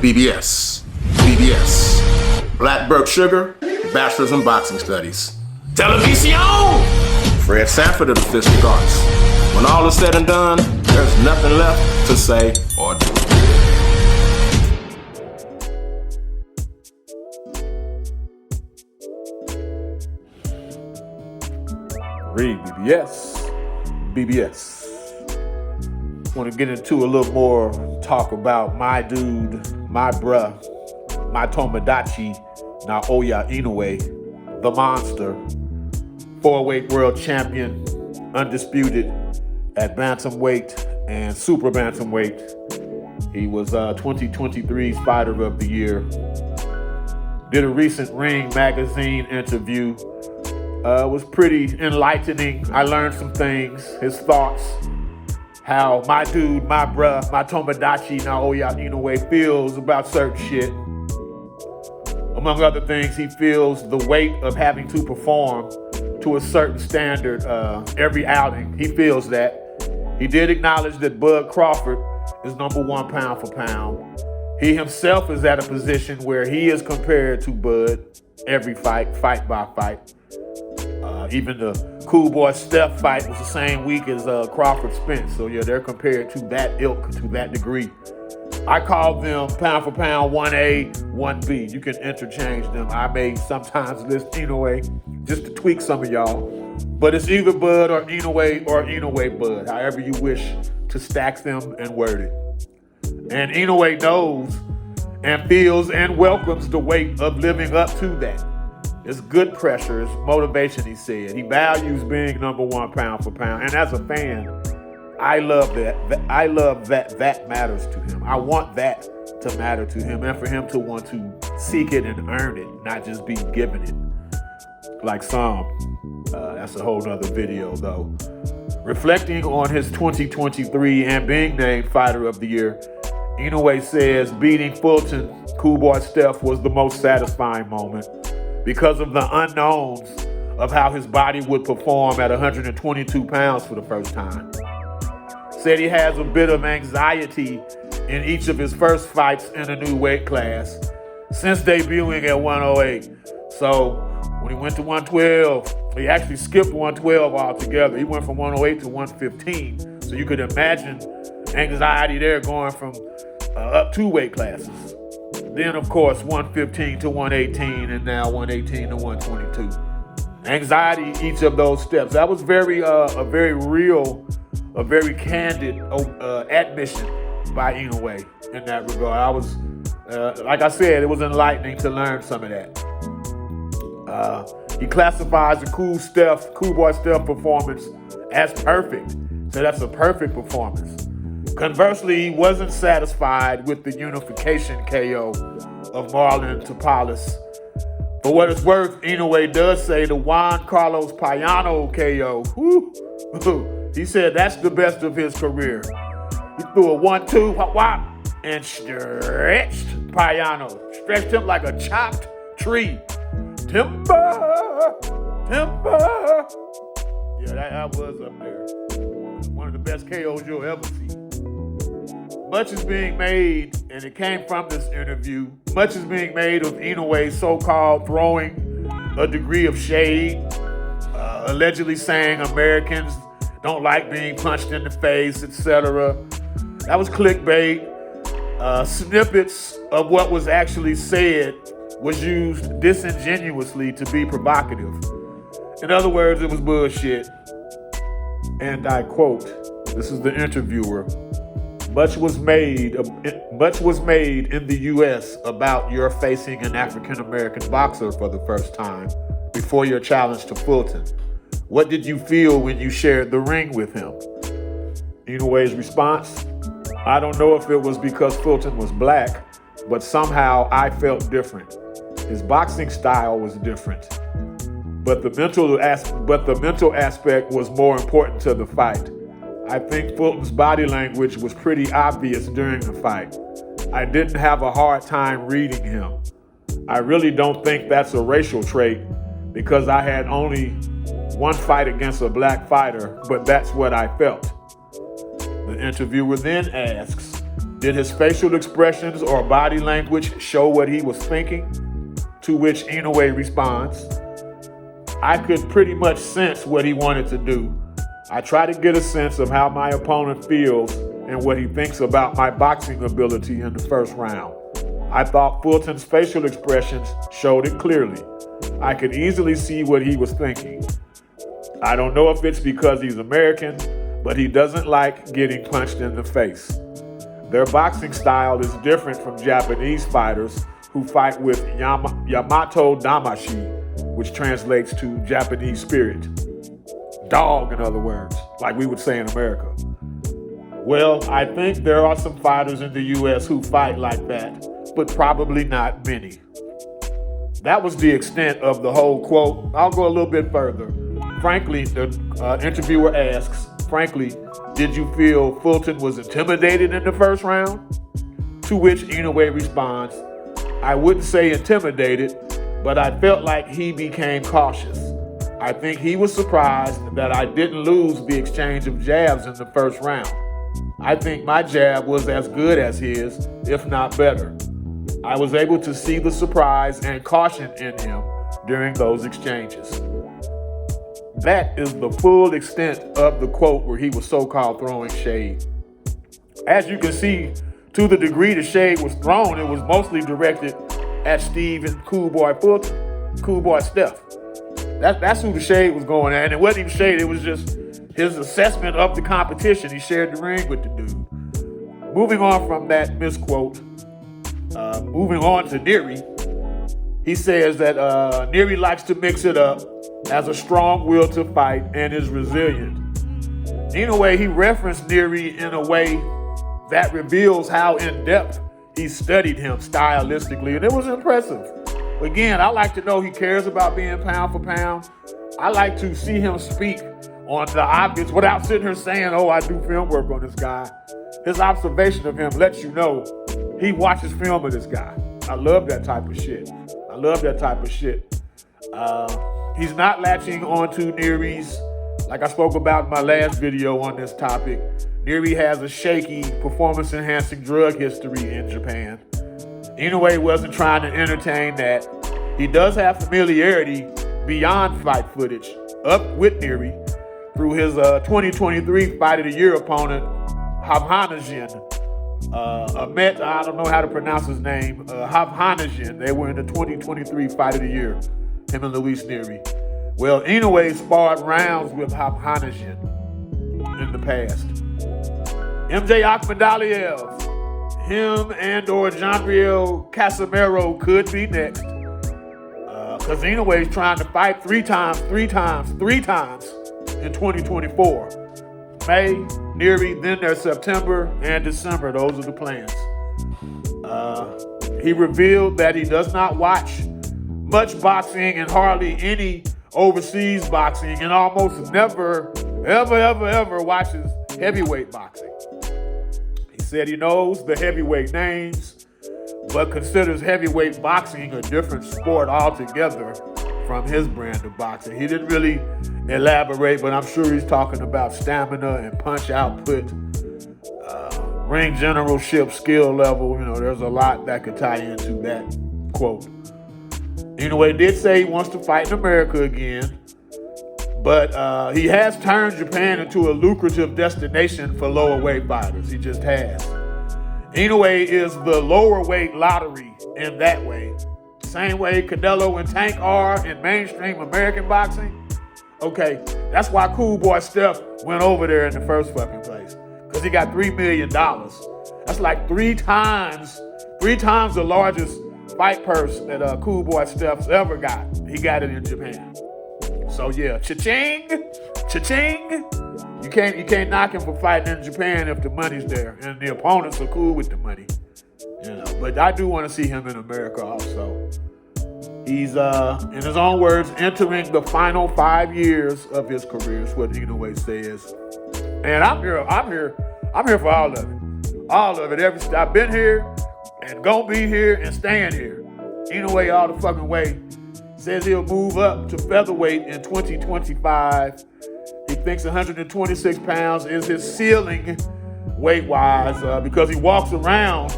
REED-BBS. BBS. Black Burke Sugar, Bachelor's in Boxing Studies. Television! Fred Sanford of the Fistic Arts. When all is said and done, there's nothing left to say or do. REED-BBS. BBS. Want to get into a little more talk about my dude, my bruh, my Tomodachi, Naoya Inoue, the monster, 4-weight world champion, undisputed at Bantamweight and Super Bantamweight. He was 2023's Fighter of the Year. Did a recent Ring magazine interview. Was pretty enlightening. I learned some things, his thoughts, how my dude, my bruh, my Tomodachi, Naoya Inoue feels about certain shit. Among other things, he feels the weight of having to perform to a certain standard every outing. He feels that. He did acknowledge that Bud Crawford is number one pound for pound. He himself is at a position where he is compared to Bud every fight by fight. Even the Cool Boy Steph fight was the same week as Crawford Spence. So yeah, they're compared to that ilk, to that degree. I call them pound for pound 1A, 1B. You can interchange them. I may sometimes list Inoue just to tweak some of y'all. But it's either Bud or Inoue Bud, however you wish to stack them and word it. And Inoue knows and feels and welcomes the weight of living up to that. It's good pressure, it's motivation, he said. He values being number one pound for pound. And as a fan, I love that. I love that matters to him. I want that to matter to him and for him to want to seek it and earn it, not just be given it. Like some. That's a whole nother video though. Reflecting on his 2023 and being named Fighter of the Year, Inoue says beating Fulton, Cool Boy Steph was the most satisfying moment because of the unknowns of how his body would perform at 122 pounds for the first time. Said he has a bit of anxiety in each of his first fights in a new weight class since debuting at 108. So when he went to 112, he actually skipped 112 altogether. He went from 108 to 115. So you could imagine anxiety there going from up 2 weight classes. Then, of course, 115 to 118, and now 118 to 122. Anxiety, each of those steps. That was a very real, a very candid admission by Inoue in that regard. I was, like I said, it was enlightening to learn some of that. He classifies the Cool Boy Steph performance as perfect. So that's a perfect performance. Conversely, he wasn't satisfied with the unification KO of Marlon Tapales. For what it's worth, Inoue does say the Juan Carlos Payano KO, he said that's the best of his career. He threw a 1-2, whop, and stretched Payano. Stretched him like a chopped tree. Timber! Yeah, that was up there. One of the best KOs you'll ever see. Much is being made, and it came from this interview, much is being made of Inoue's so-called throwing a degree of shade, allegedly saying Americans don't like being punched in the face, etc. That was clickbait. Snippets of what was actually said was used disingenuously to be provocative. In other words, it was bullshit. And I quote, this is the interviewer, much was made in the U.S. about your facing an African-American boxer for the first time before your challenge to Fulton. What did you feel when you shared the ring with him? Inoue's response, I don't know if it was because Fulton was black, but somehow I felt different. His boxing style was different. But the mental aspect was more important to the fight. I think Fulton's body language was pretty obvious during the fight. I didn't have a hard time reading him. I really don't think that's a racial trait because I had only one fight against a black fighter, but that's what I felt. The interviewer then asks, Did his facial expressions or body language show what he was thinking? To which Inoue responds, I could pretty much sense what he wanted to do. I try to get a sense of how my opponent feels and what he thinks about my boxing ability in the first round. I thought Fulton's facial expressions showed it clearly. I could easily see what he was thinking. I don't know if it's because he's American, but he doesn't like getting punched in the face. Their boxing style is different from Japanese fighters who fight with Yamato Damashi, which translates to Japanese spirit. Dog, in other words, like we would say in America. Well, I think there are some fighters in the US who fight like that, but probably not many. That was the extent of the whole quote. I'll go a little bit further. Frankly, the interviewer asks, frankly, did you feel Fulton was intimidated in the first round? To which Inoue responds, I wouldn't say intimidated, but I felt like he became cautious. I think he was surprised that I didn't lose the exchange of jabs in the first round. I think my jab was as good as his, if not better. I was able to see the surprise and caution in him during those exchanges. That is the full extent of the quote where he was so-called throwing shade. As you can see, to the degree the shade was thrown, it was mostly directed at Steve and Cool Boy Fulton, Cool Boy Steph. That's who the shade was going at. And it wasn't even shade, it was just his assessment of the competition. He shared the ring with the dude. Moving on from that misquote, moving on to Nery, he says that Nery likes to mix it up, has a strong will to fight, and is resilient. In a way, he referenced Nery in a way that reveals how in-depth he studied him stylistically, and it was impressive. Again, I like to know he cares about being pound for pound. I like to see him speak on the obvious without sitting here saying, oh, I do film work on this guy. His observation of him lets you know he watches film of this guy. I love that type of shit. He's not latching onto Nery's, like I spoke about in my last video on this topic. Nery has a shaky performance-enhancing drug history in Japan. Inoue wasn't trying to entertain that. He does have familiarity beyond fight footage up with Nery through his 2023 Fight of the Year opponent, Havhanajin. Ahmet, I don't know how to pronounce his name, Havhanajin. They were in the 2023 Fight of the Year, him and Luis Nery. Well, Inoue sparred rounds with Havhanajin in the past. MJ Akhmadaliev, him and or Jandriel Casimero could be next. Because Inoue is trying to fight three times in 2024. May, Nery, then there's September and December. Those are the plans. He revealed that he does not watch much boxing and hardly any overseas boxing, and almost never, ever watches heavyweight boxing. He said he knows the heavyweight names, but considers heavyweight boxing a different sport altogether from his brand of boxing. He didn't really elaborate, but I'm sure he's talking about stamina and punch output, ring generalship, skill level. You know, there's a lot that could tie into that quote. Inoue did say he wants to fight in America again, but he has turned Japan into a lucrative destination for lower weight fighters. He just has. Inoue is the lower weight lottery in that way. Same way Canelo and Tank are in mainstream American boxing. Okay, that's why Cool Boy Steph went over there in the first fucking place. Because he got $3 million. That's like three times the largest fight purse that Cool Boy Steph's ever got. He got it in Japan. So yeah, cha-ching. You can't knock him for fighting in Japan if the money's there and the opponents are cool with the money. You know, but I do want to see him in America also. He's in his own words entering the final 5 years of his career, is what Inoue says. And I'm here for all of it. All of it. I've been here and gonna be here and staying here. Inoue all the fucking way. Says he'll move up to featherweight in 2025. He thinks 126 pounds is his ceiling weight-wise because he walks around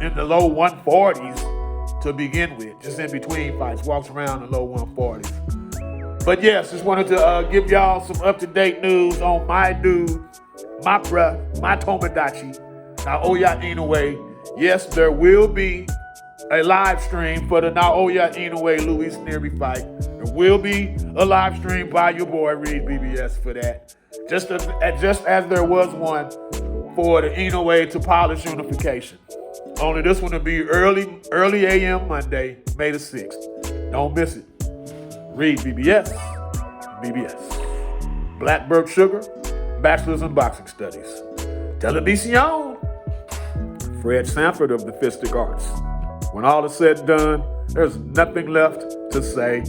in the low 140s to begin with, just in between fights, walks around in the low 140s. But yes, just wanted to give y'all some up-to-date news on my dude, my bruh, my Tomodachi, Naoya Inoue. Yes, there will be a live stream for the Naoya Inoue Luis Nery fight. There will be a live stream by your boy REED-BBS for that. Just as there was one for the Inoue to Polish unification. Only this one will be early a.m. Monday, May the 6th. Don't miss it. REED-BBS, BBS. Blackbird Sugar, Bachelor's in Boxing Studies. Televisión. Fred Sanford of the Fistic Arts. When all is said and done, there's nothing left to say